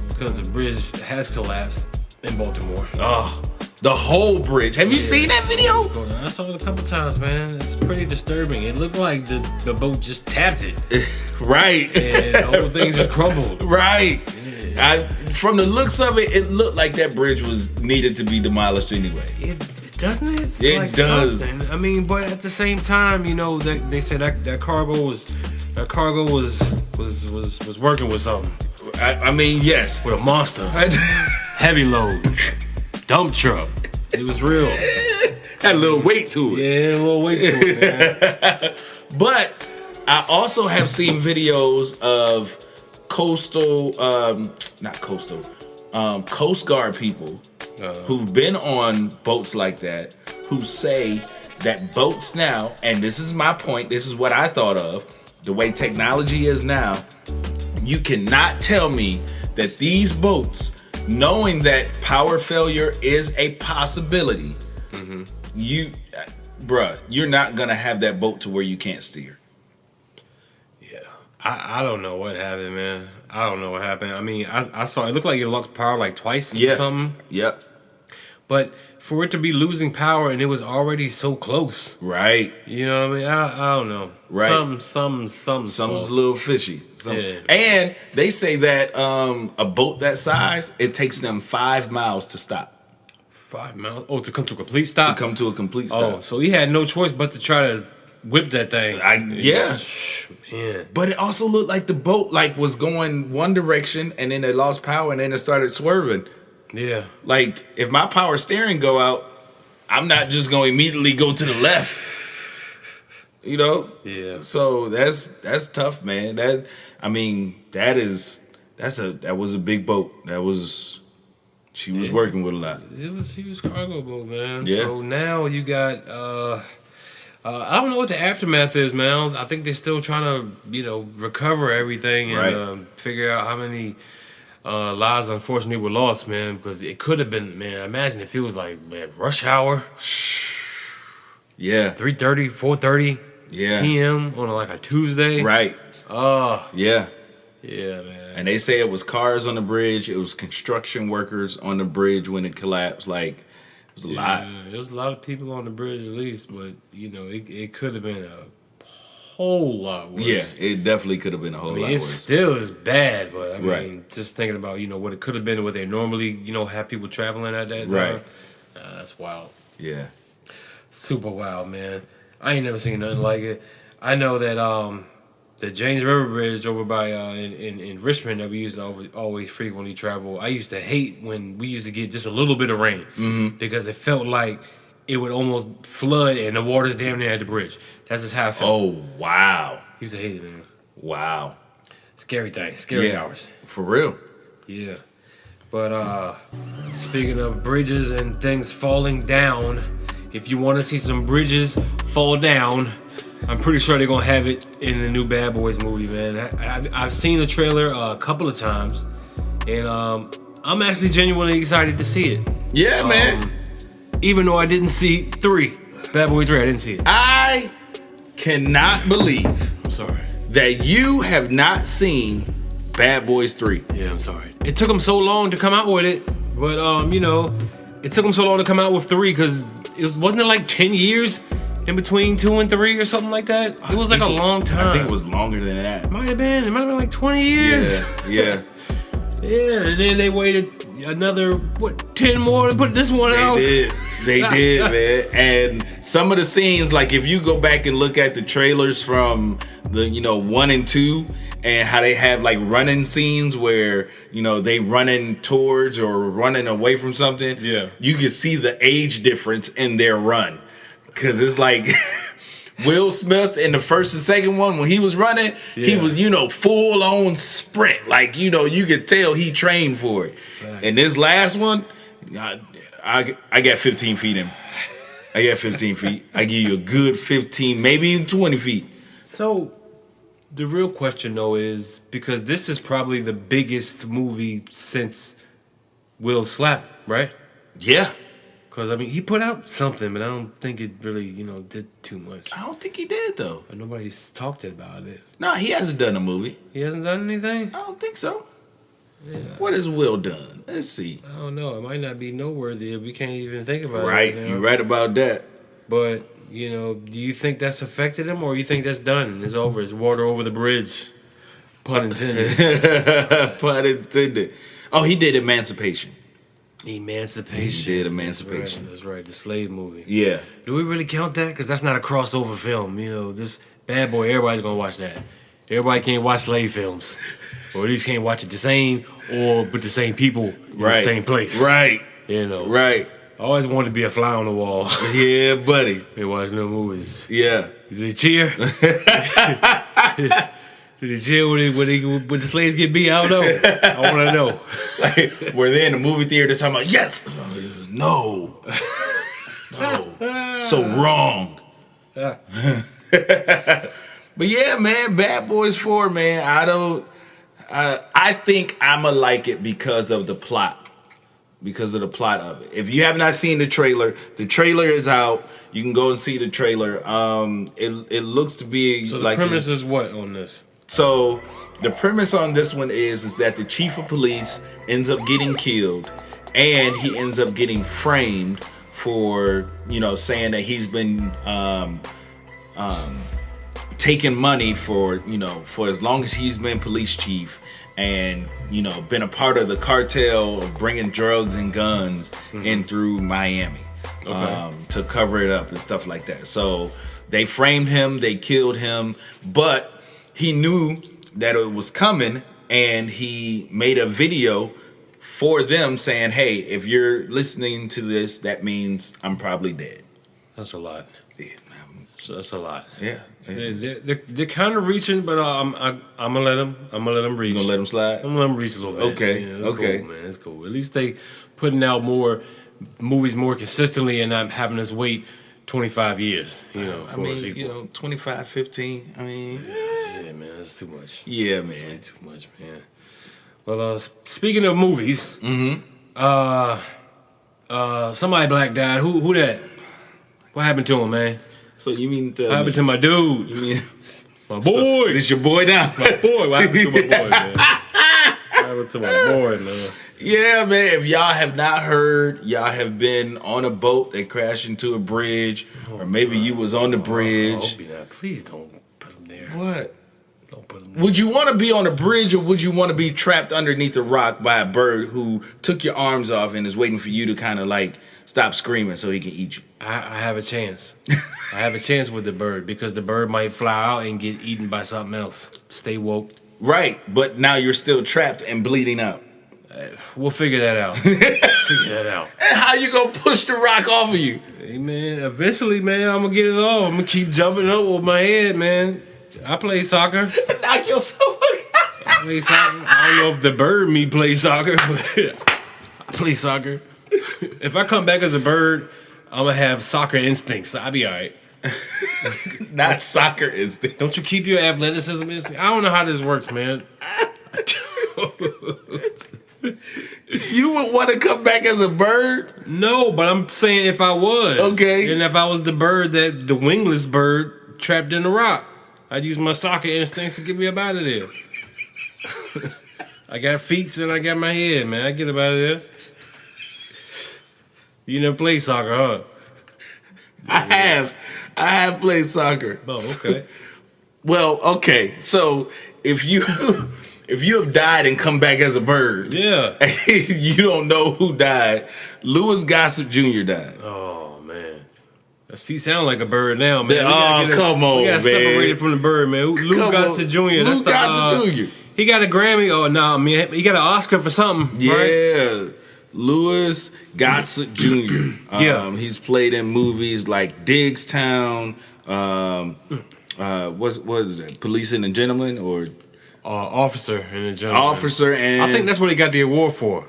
Speaker 3: Because the bridge has collapsed in Baltimore.
Speaker 4: Oh, the whole bridge. Have you seen that video?
Speaker 3: I saw it a couple times, man. It's pretty disturbing. It looked like the boat just tapped it.
Speaker 4: Right.
Speaker 3: And the whole thing just crumbled.
Speaker 4: Right. Yeah. From the looks of it, it looked like that bridge was needed to be demolished anyway.
Speaker 3: It doesn't it? It's
Speaker 4: it
Speaker 3: like
Speaker 4: does.
Speaker 3: Something. I mean, but at the same time, you know, they said that cargo was working with something.
Speaker 4: I mean, yes.
Speaker 3: With a monster. Heavy load. Dump truck. It was real.
Speaker 4: Had a little weight to it.
Speaker 3: Yeah, a little weight to it, man.
Speaker 4: But I also have seen videos of Coast Guard people who've been on boats like that, who say that boats now, and this is my point, this is what I thought of, the way technology is now, you cannot tell me that these boats, knowing that power failure is a possibility, you're not gonna have that boat to where you can't steer.
Speaker 3: Yeah, I don't know what happened, man. I don't know what happened. I mean, I saw it looked like it lost power like twice or something.
Speaker 4: Yep.
Speaker 3: But for it to be losing power and it was already so close,
Speaker 4: right?
Speaker 3: You know what I mean? I don't know.
Speaker 4: Right.
Speaker 3: Something's
Speaker 4: a little fishy.
Speaker 3: Yeah.
Speaker 4: And they say that a boat that size, it takes them 5 miles to stop.
Speaker 3: 5 miles? Oh, to come to a complete stop?
Speaker 4: To come to a complete stop.
Speaker 3: Oh, so he had no choice but to try to whip that thing.
Speaker 4: Yeah.
Speaker 3: Man.
Speaker 4: But it also looked like the boat was going one direction and then it lost power and then it started swerving.
Speaker 3: Yeah.
Speaker 4: Like, if my power steering go out, I'm not just going to immediately go to the left. You know?
Speaker 3: Yeah.
Speaker 4: So that's tough, man. That was a big boat. She was working with a lot.
Speaker 3: She was cargo boat, man.
Speaker 4: Yeah.
Speaker 3: So now you got I don't know what the aftermath is, man. I think they're still trying to, recover everything and figure out how many lives unfortunately were lost, man, because it could have been, man, imagine if it was like, man, rush hour.
Speaker 4: Yeah.
Speaker 3: 3:30, 4:30 p.m. on like a Tuesday.
Speaker 4: Right. Yeah.
Speaker 3: Yeah, man.
Speaker 4: And they say it was cars on the bridge. It was construction workers on the bridge when it collapsed. Like, it was a lot.
Speaker 3: There was a lot of people on the bridge at least, but, it could have been a whole lot worse.
Speaker 4: Yeah, it definitely could have been a whole lot
Speaker 3: it
Speaker 4: worse.
Speaker 3: Still is bad, but I mean, just thinking about, what it could have been, what they normally, have people traveling at that time.
Speaker 4: Right.
Speaker 3: That's wild.
Speaker 4: Yeah.
Speaker 3: Super wild, man. I ain't never seen nothing like it. I know that the James River Bridge over by in Richmond that we used to always frequently travel, I used to hate when we used to get just a little bit of rain because it felt like it would almost flood and the water's damn near at the bridge. That's just how I felt.
Speaker 4: Oh, wow.
Speaker 3: Used to hate it, man.
Speaker 4: Wow.
Speaker 3: Scary thing. Scary hours.
Speaker 4: For real.
Speaker 3: Yeah. But speaking of bridges and things falling down, if you want to see some bridges fall down, I'm pretty sure they're going to have it in the new Bad Boys movie, man. I've seen the trailer a couple of times, and I'm actually genuinely excited to see it.
Speaker 4: Yeah, man.
Speaker 3: Even though I didn't see 3. Bad Boy 3, I didn't see it.
Speaker 4: I cannot believe
Speaker 3: I'm sorry.
Speaker 4: that you have not seen Bad Boys 3.
Speaker 3: Yeah, I'm sorry. It took them so long to come out with it, but, it took them so long to come out with 3 because wasn't it like 10 years in between 2 and 3 or something like that? It was like a long time.
Speaker 4: I think it was longer than that.
Speaker 3: It might have been like 20 years.
Speaker 4: Yeah.
Speaker 3: Yeah, and then they waited another 10 more to put this one out.
Speaker 4: They did, man. And some of the scenes, like if you go back and look at the trailers from the 1 and 2, and how they have like running scenes where they running towards or running away from something. Yeah, you can see the age difference in their run, because it's like Will Smith in the first and second one, when he was running, he was, full on sprint. Like, you could tell he trained for it. Nice. And this last one, I got 15 feet in. I got 15 feet. I give you a good 15, maybe even 20 feet.
Speaker 3: So, the real question, though, is, because this is probably the biggest movie since Will Slap, right?
Speaker 4: Yeah.
Speaker 3: Because, I mean, he put out something, but I don't think it really, did too much.
Speaker 4: I don't think he did, though.
Speaker 3: But nobody's talked about it.
Speaker 4: No, he hasn't done a movie.
Speaker 3: He hasn't done anything?
Speaker 4: I don't think so.
Speaker 3: Yeah.
Speaker 4: What has Will done? Let's see.
Speaker 3: I don't know. It might not be noteworthy if we can't even think about it.
Speaker 4: Right, you're right about that.
Speaker 3: But, do you think that's affected him, or you think that's done? It's over. It's water over the bridge. Pun intended.
Speaker 4: Pun intended. Oh, he did Emancipation.
Speaker 3: Emancipation.
Speaker 4: He did Emancipation.
Speaker 3: That's right. The slave movie.
Speaker 4: Yeah.
Speaker 3: Do we really count that? Because that's not a crossover film. This Bad Boy, everybody's going to watch that. Everybody can't watch slave films. Or at least can't watch it the same, or with the same people in the same place.
Speaker 4: Right.
Speaker 3: I
Speaker 4: Right.
Speaker 3: always wanted to be a fly on the wall.
Speaker 4: Yeah, buddy.
Speaker 3: They watch no movies.
Speaker 4: Yeah.
Speaker 3: Did they cheer? Did they cheer when the slaves get beat? I don't know. I want to know.
Speaker 4: Like, were they in the movie theater talking about, yes! No. So wrong. But yeah, man, Bad Boys 4, man, I think I'ma like it because of the plot. Because of the plot of it. If you have not seen the trailer is out. You can go and see the trailer. It looks to be
Speaker 3: so
Speaker 4: like...
Speaker 3: the premise is what on this?
Speaker 4: So the premise on this one is that the chief of police ends up getting killed, and he ends up getting framed for, saying that he's been taking money for as long as he's been police chief, and been a part of the cartel of bringing drugs and guns in through Miami. To cover it up and stuff like that. So they framed him, they killed him, but he knew that it was coming, and he made a video for them saying, hey, if you're listening to this, that means I'm probably dead.
Speaker 3: That's a lot.
Speaker 4: Yeah,
Speaker 3: that's a lot.
Speaker 4: Yeah.
Speaker 3: They're kind of reaching, but I'm gonna let them. I'm gonna let them reach.
Speaker 4: You gonna let them slide?
Speaker 3: I'm gonna let them reach a little bit.
Speaker 4: Okay.
Speaker 3: It's
Speaker 4: Okay.
Speaker 3: cool, man. It's cool. At least they putting out more movies more consistently, and not having us wait 25 years. For a sequel.
Speaker 4: 25, 15. I mean,
Speaker 3: yeah, man, that's too much.
Speaker 4: Yeah,
Speaker 3: That's
Speaker 4: man.
Speaker 3: way too much, man. Well, speaking of movies, somebody black died. Who that? What happened to him, man?
Speaker 4: So you mean
Speaker 3: What happened to my dude?
Speaker 4: You mean
Speaker 3: My boy.
Speaker 4: So, this your boy now?
Speaker 3: My boy. What happened to my boy, man? What happened to my boy, man?
Speaker 4: Yeah, man. If y'all have not heard, y'all have been on a boat that crashed into a bridge, or maybe you was on the bridge.
Speaker 3: Please don't put him there.
Speaker 4: What?
Speaker 3: Don't put him there.
Speaker 4: Would you want to be on a bridge, or would you want to be trapped underneath a rock by a bird who took your arms off and is waiting for you to kind of like stop screaming so he can eat you?
Speaker 3: I have a chance. I have a chance with the bird, because the bird might fly out and get eaten by something else. Stay woke.
Speaker 4: Right, but now you're still trapped and bleeding out.
Speaker 3: We'll figure that out.
Speaker 4: And how you gonna push the rock off of you?
Speaker 3: Hey, man, eventually, man, I'm gonna get it all. I'm gonna keep jumping up with my head, man. I play soccer.
Speaker 4: Knock yourself
Speaker 3: I play soccer. I don't know if the bird me play soccer, but I play soccer. If I come back as a bird, I'm gonna have soccer instincts. I'll be all right.
Speaker 4: Not soccer is the...
Speaker 3: Don't you keep your athleticism instinct? I don't know how this works, man.
Speaker 4: You would want to come back as a bird?
Speaker 3: No, but I'm saying if I was.
Speaker 4: Okay.
Speaker 3: And if I was the bird, the wingless bird trapped in the rock, I'd use my soccer instincts to get me up out of there. I got feet and I got my head, man. I get up out of there. You never played soccer, huh?
Speaker 4: I have played soccer.
Speaker 3: Oh, okay.
Speaker 4: Well, okay. So if you have died and come back as a bird,
Speaker 3: Yeah.
Speaker 4: you don't know who died. Louis Gossett Jr. died.
Speaker 3: Oh, man. He sound like a bird now, man.
Speaker 4: Come on,
Speaker 3: we got
Speaker 4: man.
Speaker 3: separated from the bird, man. Lou Gossett Jr.
Speaker 4: Lou Gossett Jr.
Speaker 3: He got a Grammy. Oh, no, I mean, he got an Oscar for something,
Speaker 4: Yeah.
Speaker 3: right?
Speaker 4: Louis Gossett Jr.
Speaker 3: Yeah.
Speaker 4: He's played in movies like Diggstown, what is that? Police and a Gentleman, or
Speaker 3: Officer and a Gentleman.
Speaker 4: Officer, and
Speaker 3: I think that's what he got the award for.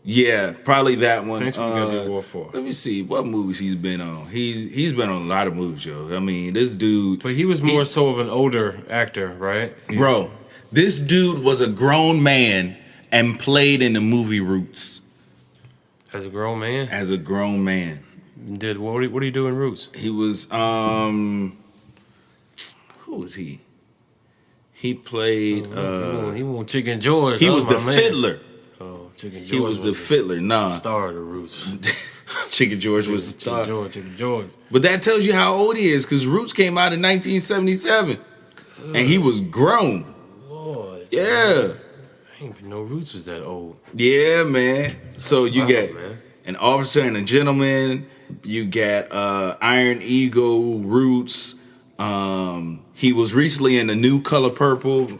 Speaker 4: Yeah, probably that one.
Speaker 3: That's what he got the award for.
Speaker 4: Let me see what movies he's been on. He's been on a lot of movies, yo. I mean, this dude.
Speaker 3: But he was more so of an older actor, right?
Speaker 4: Bro, this dude was a grown man and played in the movie Roots.
Speaker 3: As a grown man?
Speaker 4: As a grown man.
Speaker 3: What do you do in Roots?
Speaker 4: He was, who was he? He played,
Speaker 3: he won Chicken George.
Speaker 4: he was the fiddler.
Speaker 3: Oh, Chicken George.
Speaker 4: He was the fiddler. Nah.
Speaker 3: Star of the Roots.
Speaker 4: Chicken George was the star.
Speaker 3: Chicken George.
Speaker 4: But that tells you how old he is, because Roots came out in 1977. And he was grown.
Speaker 3: Lord.
Speaker 4: Yeah.
Speaker 3: I didn't even know Roots was that old.
Speaker 4: Yeah, man. So you get
Speaker 3: man.
Speaker 4: An Officer and a Gentleman. You got Iron Eagle, Roots. He was recently in The New Color Purple.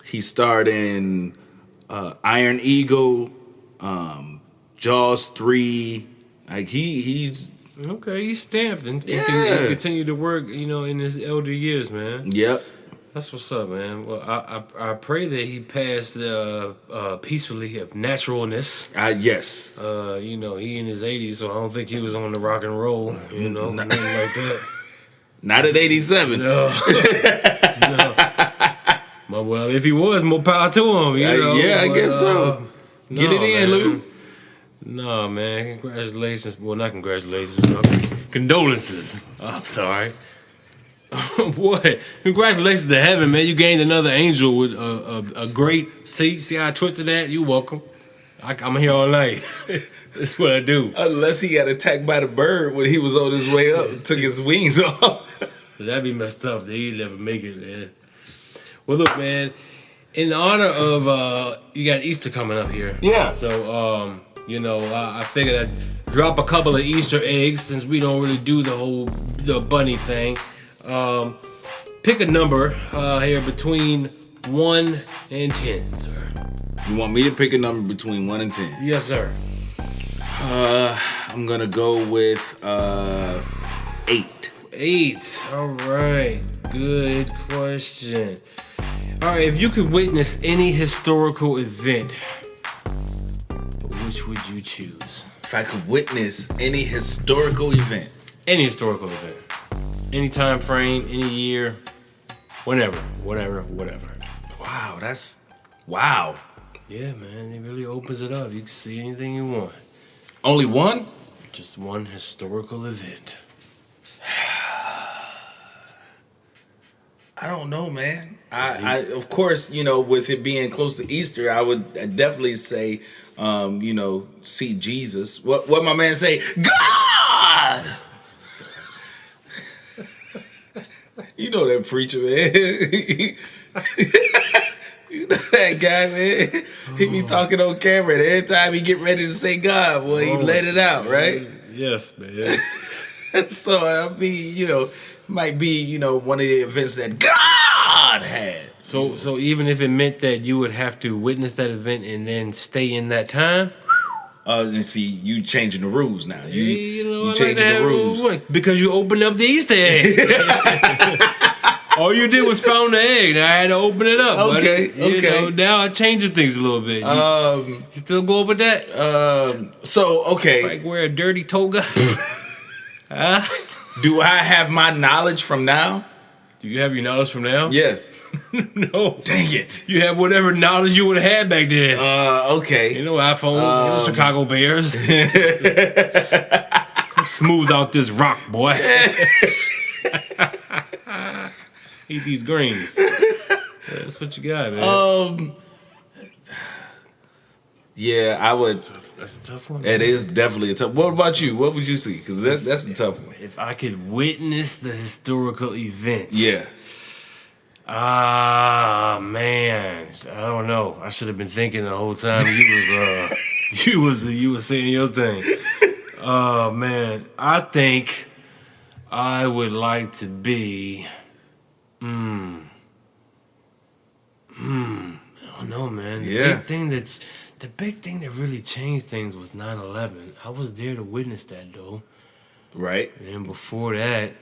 Speaker 4: He starred in Iron Eagle, Jaws 3. Like he's
Speaker 3: Okay, he's stamped and can continue to work, in his elder years, man.
Speaker 4: Yep.
Speaker 3: That's what's up, man. Well, I pray that he passed peacefully of naturalness.
Speaker 4: Yes.
Speaker 3: He in his 80s, so I don't think he was on the rock and roll, nothing like that.
Speaker 4: Not at 87.
Speaker 3: No. Well, if he was, more power to him,
Speaker 4: I guess so. Get it in, Lou.
Speaker 3: No, man. Congratulations. Well, not congratulations. Condolences. I'm sorry. What? Congratulations to heaven, man. You gained another angel with a great teeth. See how I twisted that? You welcome. I'm here all night. That's what I do.
Speaker 4: Unless he got attacked by the bird when he was on his way up and took his wings off.
Speaker 3: That'd be messed up. He'd never make it, man. Well, look, man. In honor of you got Easter coming up here.
Speaker 4: Yeah.
Speaker 3: So I figured I'd drop a couple of Easter eggs since we don't really do the bunny thing. Pick a number here between 1 and 10, sir.
Speaker 4: You want me to pick a number between 1 and 10?
Speaker 3: Yes, sir.
Speaker 4: I'm gonna go with 8.
Speaker 3: 8. All right. Good question. All right. If you could witness any historical event, which would you choose?
Speaker 4: If I could witness any historical event.
Speaker 3: Any historical event. Any time frame, any year, whatever.
Speaker 4: Wow.
Speaker 3: Yeah, man, it really opens it up. You can see anything you want.
Speaker 4: Only one?
Speaker 3: Just one historical event.
Speaker 4: I don't know, man. I of course, with it being close to Easter, I would definitely say, see Jesus. What my man say? God! You know that preacher, man. You know that guy, man. He be talking on camera, and every time he get ready to say God, boy, he let it out, right?
Speaker 3: Yes, man.
Speaker 4: So, I mean, might be, one of the events that God had.
Speaker 3: So even if it meant that you would have to witness that event and then stay in that time?
Speaker 4: And see, you changing the rules now. You
Speaker 3: I
Speaker 4: changing
Speaker 3: like
Speaker 4: the rules.
Speaker 3: Because you opened up the Easter egg. All you did was found the egg. Now I had to open it up.
Speaker 4: Okay.
Speaker 3: Now I changes things a little bit. You still go with that?
Speaker 4: Okay.
Speaker 3: Like wear a dirty toga?
Speaker 4: Do I have my knowledge from now?
Speaker 3: Do you have your knowledge from now?
Speaker 4: Yes.
Speaker 3: No.
Speaker 4: Dang it.
Speaker 3: You have whatever knowledge you would have had back then.
Speaker 4: Okay.
Speaker 3: iPhones, Chicago Bears. Smooth out this rock, boy. Eat these greens. That's what you got, man.
Speaker 4: Yeah, I would.
Speaker 3: That's a tough one.
Speaker 4: It is definitely a tough. What about you? What would you see? Because that's a tough one.
Speaker 3: If I could witness the historical events.
Speaker 4: Yeah.
Speaker 3: Man, I don't know. I should have been thinking the whole time you was saying your thing. Man, I think I would like to be. I don't know, man.
Speaker 4: Yeah.
Speaker 3: The big thing that really changed things was 9/11. I was there to witness that, though.
Speaker 4: Right.
Speaker 3: And before that,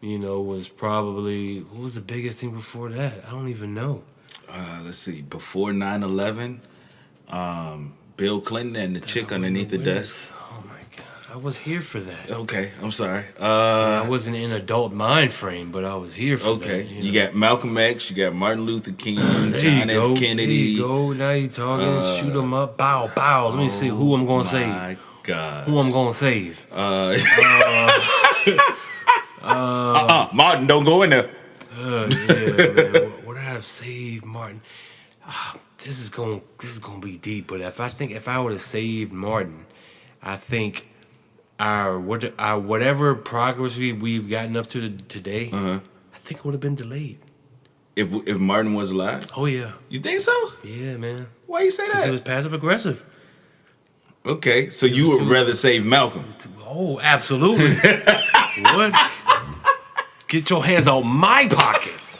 Speaker 3: was probably... What was the biggest thing before that? I don't even know.
Speaker 4: Let's see. Before 9/11, Bill Clinton and the chick underneath the desk.
Speaker 3: Oh, my God. I was here for that.
Speaker 4: Okay, I'm sorry.
Speaker 3: I wasn't in adult mind frame, but I was here for that.
Speaker 4: Okay, you got Malcolm X, you got Martin Luther King, John F. Kennedy.
Speaker 3: There you go. Now you talking. Shoot them up. Bow, bow. Let me see who I'm gonna save.
Speaker 4: My God.
Speaker 3: Who I'm gonna save.
Speaker 4: Martin, don't go in there.
Speaker 3: Yeah, man. Would I have saved Martin? This is gonna be deep. But if I would have saved Martin, I think our whatever progress we've gotten up to today, I think it would have been delayed.
Speaker 4: If Martin was alive?
Speaker 3: Oh yeah.
Speaker 4: You think so?
Speaker 3: Yeah, man.
Speaker 4: Why you say that?
Speaker 3: It was passive aggressive.
Speaker 4: Okay, so you would rather save Malcolm?
Speaker 3: Oh, absolutely. What? Get your hands out my pockets.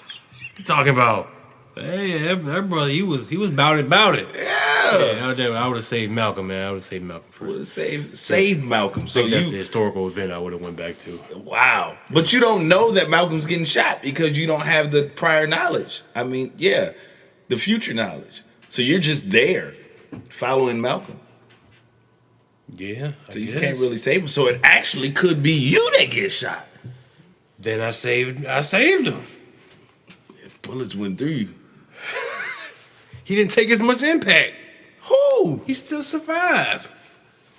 Speaker 3: You talking about? Hey, that brother, he was about it.
Speaker 4: Yeah.
Speaker 3: I would have saved Malcolm, man. I would have saved Malcolm first.
Speaker 4: Would have saved Malcolm. So
Speaker 3: that's the historical event I would have went back to.
Speaker 4: Wow. But you don't know that Malcolm's getting shot because you don't have the prior knowledge. I mean, yeah, the future knowledge. So you're just there following Malcolm.
Speaker 3: Yeah.
Speaker 4: So you can't really save him. So it actually could be you that gets shot.
Speaker 3: Then I saved him.
Speaker 4: Bullets went through you.
Speaker 3: He didn't take as much impact.
Speaker 4: Who?
Speaker 3: He still survived.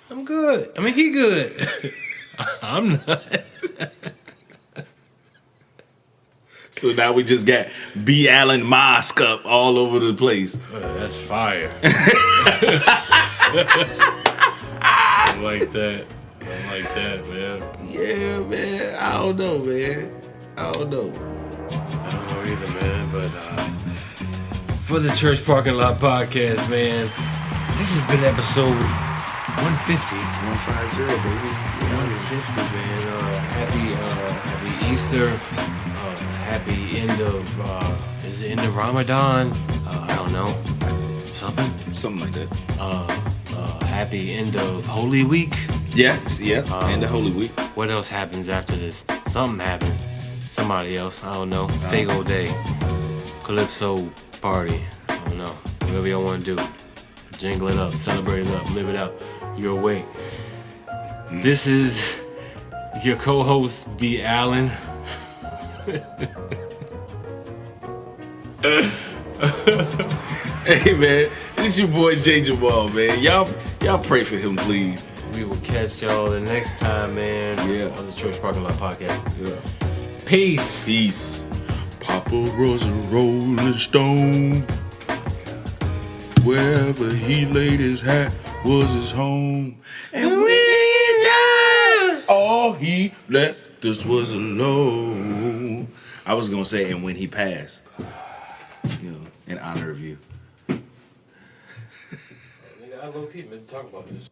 Speaker 3: I'm good. I mean, he good. I'm not.
Speaker 4: So now we just got B. Allen Mosque up all over the place.
Speaker 3: That's fire. I like that. I like that, man.
Speaker 4: Yeah, man. I don't know, man. I don't know.
Speaker 3: I don't know either, man. But for the Church Parking Lot Podcast, man, this has been episode 150.
Speaker 4: 150, baby.
Speaker 3: 150, man. Happy Easter. Happy end of, is it end of Ramadan? I don't know.
Speaker 4: Something like that.
Speaker 3: Happy end of Holy Week.
Speaker 4: Yeah. End of Holy Week.
Speaker 3: What else happens after this? Something happened. Somebody else. I don't know. Fago Day. Calypso party. I don't know. Whatever y'all want to do. Jingle it up. Celebrate it up. Live it up. Your way. This is your co-host, B. Allen.
Speaker 4: Hey, man. This is your boy, J. Jamal, man. Y'all pray for him, please.
Speaker 3: We will catch y'all the next time, man.
Speaker 4: Yeah.
Speaker 3: On the Church Parking Lot Podcast.
Speaker 4: Yeah.
Speaker 3: Peace.
Speaker 4: Peace. Papa was a rolling stone. Wherever he laid his hat was his home. And when he died, all he left us was alone. I was gonna say, and when he passed, in honor of you.
Speaker 3: I'll go keep talk about this.